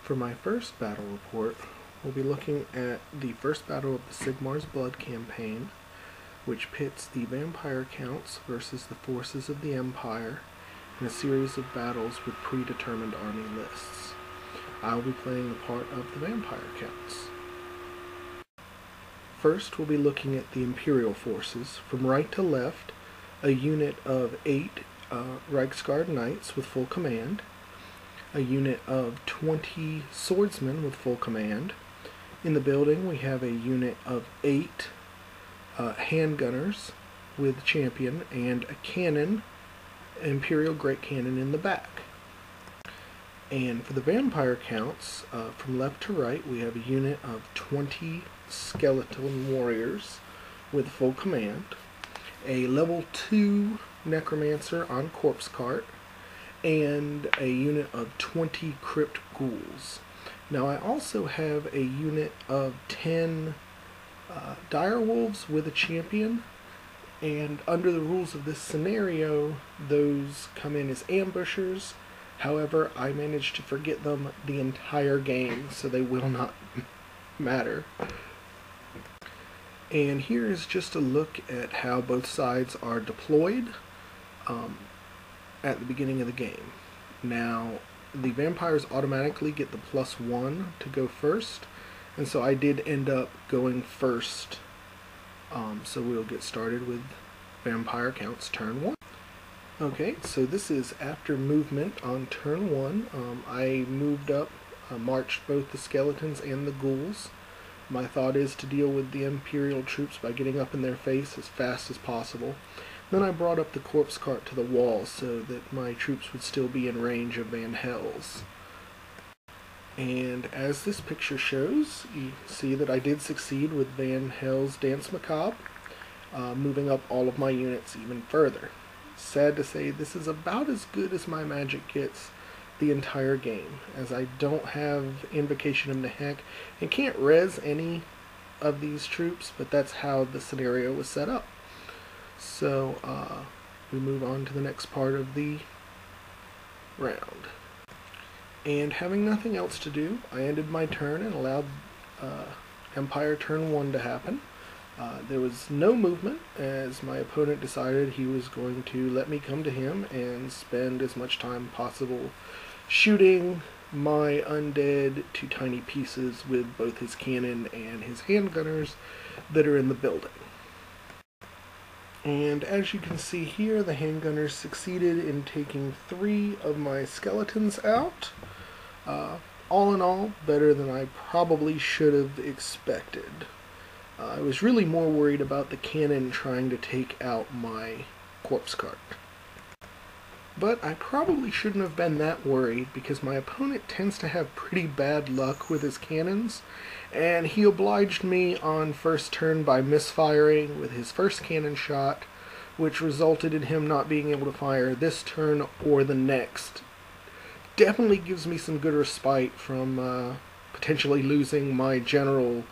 For my first battle report, we'll be looking at the first battle of the Sigmar's Blood campaign, which pits the vampire counts versus the forces of the Empire in a series of battles with predetermined army lists. I'll be playing the part of the vampire counts. First, we'll be looking at the Imperial forces. From right to left, a unit of 8 Reiksguard Knights with full command, a unit of 20 swordsmen with full command. In the building, we have a unit of 8 handgunners with champion and a cannon, Imperial Great Cannon in the back. And for the vampire counts, from left to right, we have a unit of 20 skeleton warriors with full command, a level 2 necromancer on corpse cart, and a unit of 20 crypt ghouls. Now I also have a unit of 10 direwolves with a champion, and under the rules of this scenario, those come in as ambushers. However, I managed to forget them the entire game, so they will not matter. And here is just a look at how both sides are deployed at the beginning of the game. Now, the vampires automatically get the +1 to go first, and so I did end up going first. So we'll get started with vampire counts turn 1. Okay, so this is after movement on turn 1. I moved up, marched both the skeletons and the ghouls. My thought is to deal with the Imperial troops by getting up in their face as fast as possible. Then I brought up the corpse cart to the wall so that my troops would still be in range of Van Hell's. And as this picture shows, you see that I did succeed with Van Hell's Dance Macabre, moving up all of my units even further. Sad to say, this is about as good as my magic gets the entire game, as I don't have Invocation of Nehek and can't res any of these troops, but that's how the scenario was set up. So we move on to the next part of the round. And having nothing else to do, I ended my turn and allowed Empire turn 1 to happen. There was no movement, as my opponent decided he was going to let me come to him and spend as much time possible shooting my undead to tiny pieces with both his cannon and his handgunners that are in the building. And as you can see here, the handgunners succeeded in taking 3 of my skeletons out. All in all, better than I probably should have expected. I was really more worried about the cannon trying to take out my corpse cart. But I probably shouldn't have been that worried, because my opponent tends to have pretty bad luck with his cannons, and he obliged me on first turn by misfiring with his first cannon shot, which resulted in him not being able to fire this turn or the next. Definitely gives me some good respite from potentially losing my general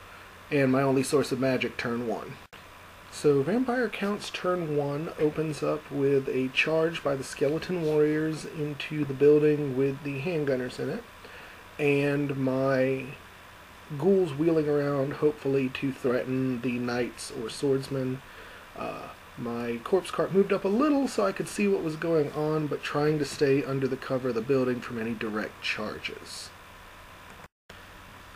and my only source of magic turn 1. So Vampire Counts turn 1 opens up with a charge by the skeleton warriors into the building with the handgunners in it, and my ghouls wheeling around, hopefully to threaten the knights or swordsmen. My corpse cart moved up a little so I could see what was going on, but trying to stay under the cover of the building from any direct charges.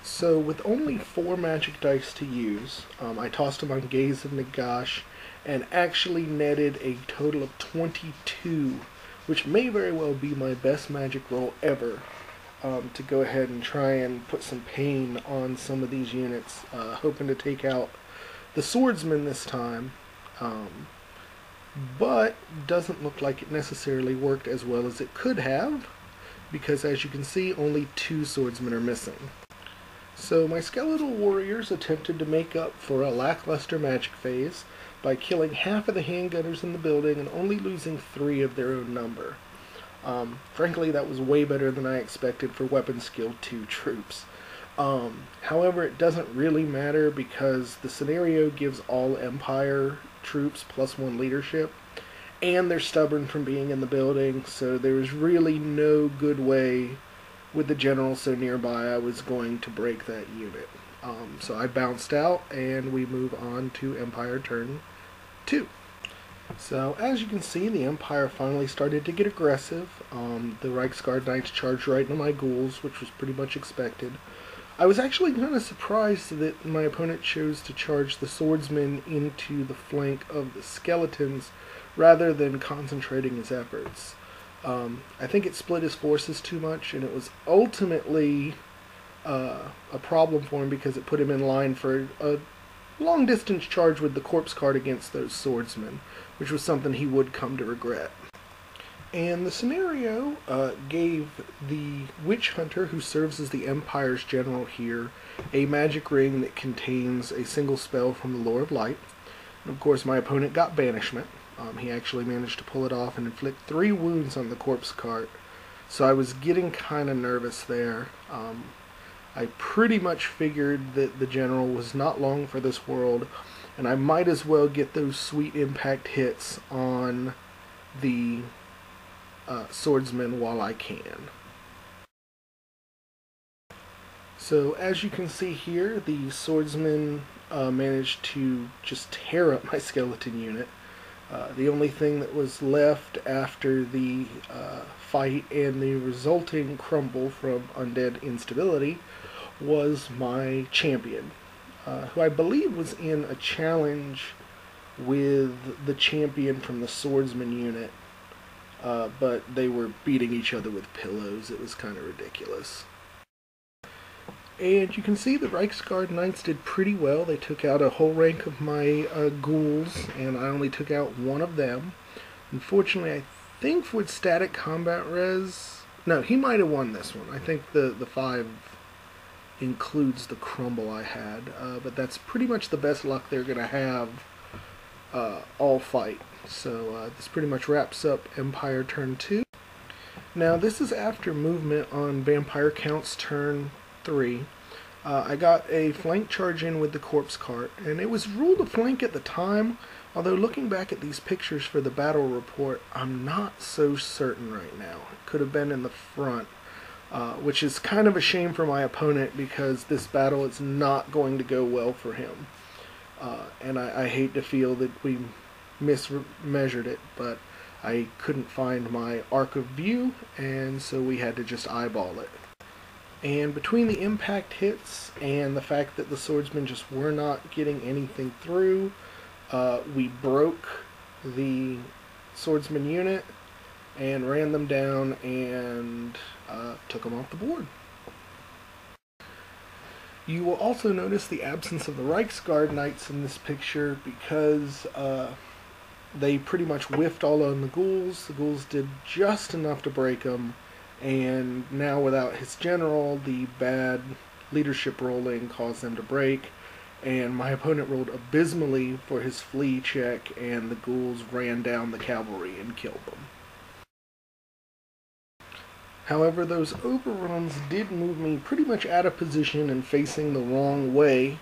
So with only 4 magic dice to use, I tossed them on Gaze of Nagash and actually netted a total of 22, which may very well be my best magic roll ever, to go ahead and try and put some pain on some of these units, hoping to take out the swordsmen this time, but doesn't look like it necessarily worked as well as it could have, because as you can see, only 2 swordsmen are missing. So my skeletal warriors attempted to make up for a lackluster magic phase by killing half of the handgunners in the building and only losing 3 of their own number. Frankly, that was way better than I expected for weapon skill 2 troops. However, it doesn't really matter, because the scenario gives all Empire troops +1 leadership, and they're stubborn from being in the building, so there's really no good way with the general so nearby, I was going to break that unit. So I bounced out, and we move on to Empire turn 2. So as you can see, the Empire finally started to get aggressive. The Reiksguard Knights charged right into my ghouls, which was pretty much expected. I was actually kind of surprised that my opponent chose to charge the swordsmen into the flank of the skeletons rather than concentrating his efforts. I think it split his forces too much, and it was ultimately a problem for him because it put him in line for a long-distance charge with the corpse cart against those swordsmen, which was something he would come to regret. And the scenario gave the witch hunter, who serves as the Empire's general here, a magic ring that contains a single spell from the Lore of Light. And of course, my opponent got banishment. He actually managed to pull it off and inflict 3 wounds on the corpse cart. So I was getting kind of nervous there. I pretty much figured that the general was not long for this world, and I might as well get those sweet impact hits on the swordsman while I can. So as you can see here, the swordsman managed to just tear up my skeleton unit. The only thing that was left after the fight and the resulting crumble from undead instability was my champion, who I believe was in a challenge with the champion from the swordsman unit, but they were beating each other with pillows. It was kind of ridiculous. And you can see the Reiksguard Knights did pretty well. They took out a whole rank of my ghouls, and I only took out one of them. Unfortunately, I think with static combat res... No, he might have won this one. I think the 5 includes the crumble I had, but that's pretty much the best luck they're going to have all fight. So this pretty much wraps up Empire turn 2. Now this is after movement on Vampire Count's turn 3. I got a flank charge in with the corpse cart, and it was ruled a flank at the time, although looking back at these pictures for the battle report, I'm not so certain right now. It could have been in the front, which is kind of a shame for my opponent because this battle is not going to go well for him. And I hate to feel that we mismeasured it, but I couldn't find my arc of view, and so we had to just eyeball it. And between the impact hits and the fact that the swordsmen just were not getting anything through, we broke the swordsman unit and ran them down and took them off the board. You will also notice the absence of the Reiksguard Knights in this picture because they pretty much whiffed all on the ghouls. The ghouls did just enough to break them, and now without his general, the bad leadership rolling caused them to break, and my opponent rolled abysmally for his flee check, and the ghouls ran down the cavalry and killed them. However, those overruns did move me pretty much out of position and facing the wrong way,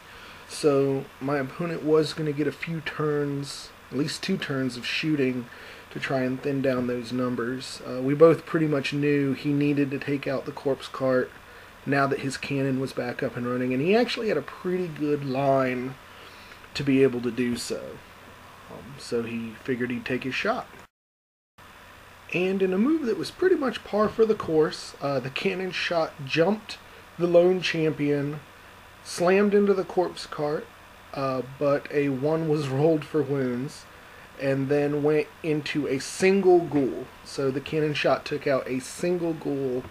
so my opponent was going to get a few turns, at least 2 turns of shooting to try and thin down those numbers. We both pretty much knew he needed to take out the corpse cart now that his cannon was back up and running, and he actually had a pretty good line to be able to do so. So he figured he'd take his shot. And in a move that was pretty much par for the course, the cannon shot jumped the lone champion, slammed into the corpse cart, but a 1 was rolled for wounds, and then went into a single ghoul. So the cannon shot took out a single ghoul,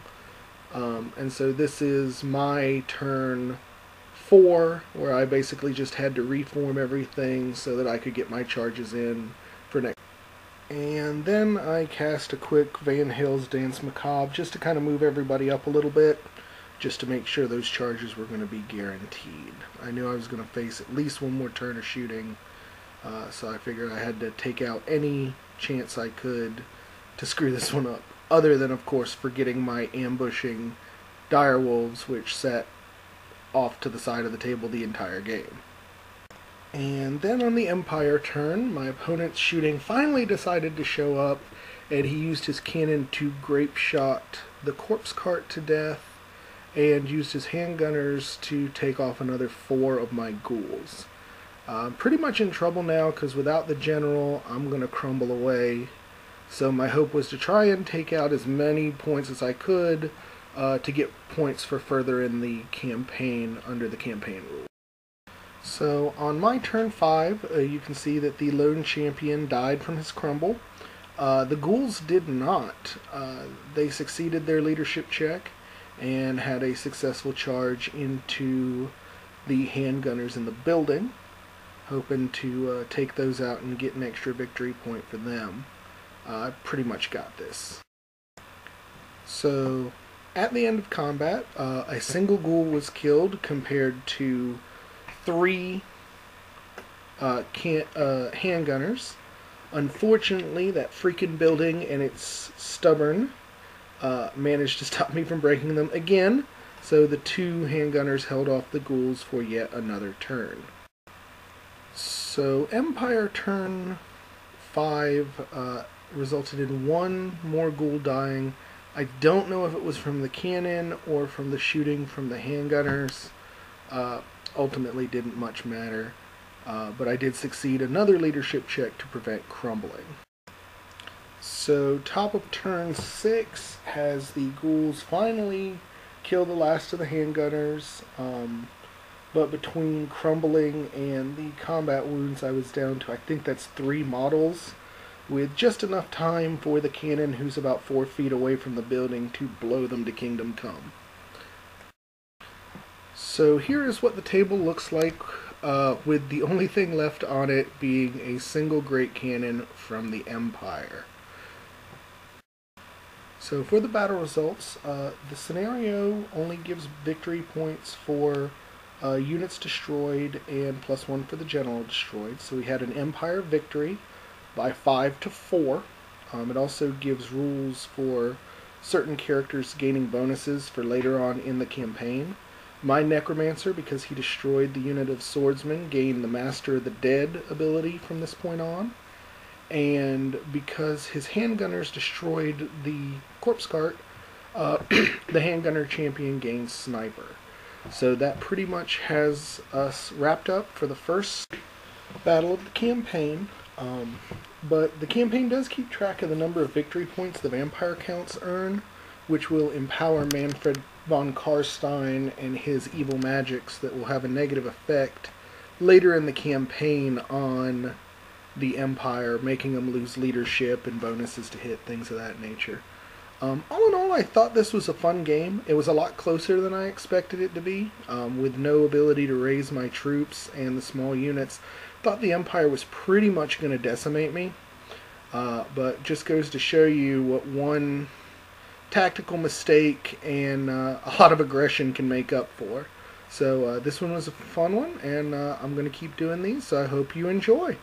and so this is my turn 4, where I basically just had to reform everything so that I could get my charges in for next. And then I cast a quick Van Hale's Dance Macabre just to kind of move everybody up a little bit, just to make sure those charges were going to be guaranteed. I knew I was going to face at least 1 more turn of shooting, so I figured I had to take out any chance I could to screw this one up, other than, of course, forgetting my ambushing direwolves, which sat off to the side of the table the entire game. And then on the Empire turn, my opponent's shooting finally decided to show up, and he used his cannon to grape shot the corpse cart to death, and used his handgunners to take off another 4 of my ghouls. I'm pretty much in trouble now because without the general, I'm going to crumble away. So my hope was to try and take out as many points as I could to get points for further in the campaign under the campaign rule. So on my turn 5, you can see that the lone champion died from his crumble. The ghouls did not. They succeeded their leadership check and had a successful charge into the handgunners in the building, hoping to take those out and get an extra victory point for them. I pretty much got this. So at the end of combat, a single ghoul was killed compared to 3 handgunners. Unfortunately, that freaking building and its stubborn managed to stop me from breaking them again, so the 2 handgunners held off the ghouls for yet another turn. So Empire turn 5 resulted in 1 more ghoul dying. I don't know if it was from the cannon or from the shooting from the handgunners. Ultimately didn't much matter, but I did succeed another leadership check to prevent crumbling. So top of turn 6 has the ghouls finally kill the last of the handgunners, but between crumbling and the combat wounds I was down to, I think that's 3 models, with just enough time for the cannon, who's about 4 feet away from the building, to blow them to Kingdom Come. So here is what the table looks like, with the only thing left on it being a single great cannon from the Empire. So for the battle results, the scenario only gives victory points for units destroyed and +1 for the general destroyed. So we had an Empire victory by 5 to 4. It also gives rules for certain characters gaining bonuses for later on in the campaign. My Necromancer, because he destroyed the unit of swordsmen, gained the Master of the Dead ability from this point on. And because his handgunners destroyed the corpse cart, the handgunner champion gains Sniper. So that pretty much has us wrapped up for the first battle of the campaign. But the campaign does keep track of the number of victory points the vampire counts earn, which will empower Manfred von Karstein and his evil magics that will have a negative effect later in the campaign on the Empire, making them lose leadership and bonuses to hit, things of that nature. All in all, I thought this was a fun game. It was a lot closer than I expected it to be, with no ability to raise my troops and the small units. Thought the Empire was pretty much going to decimate me, but just goes to show you what one tactical mistake and a lot of aggression can make up for. So this one was a fun one, and I'm going to keep doing these, so I hope you enjoy.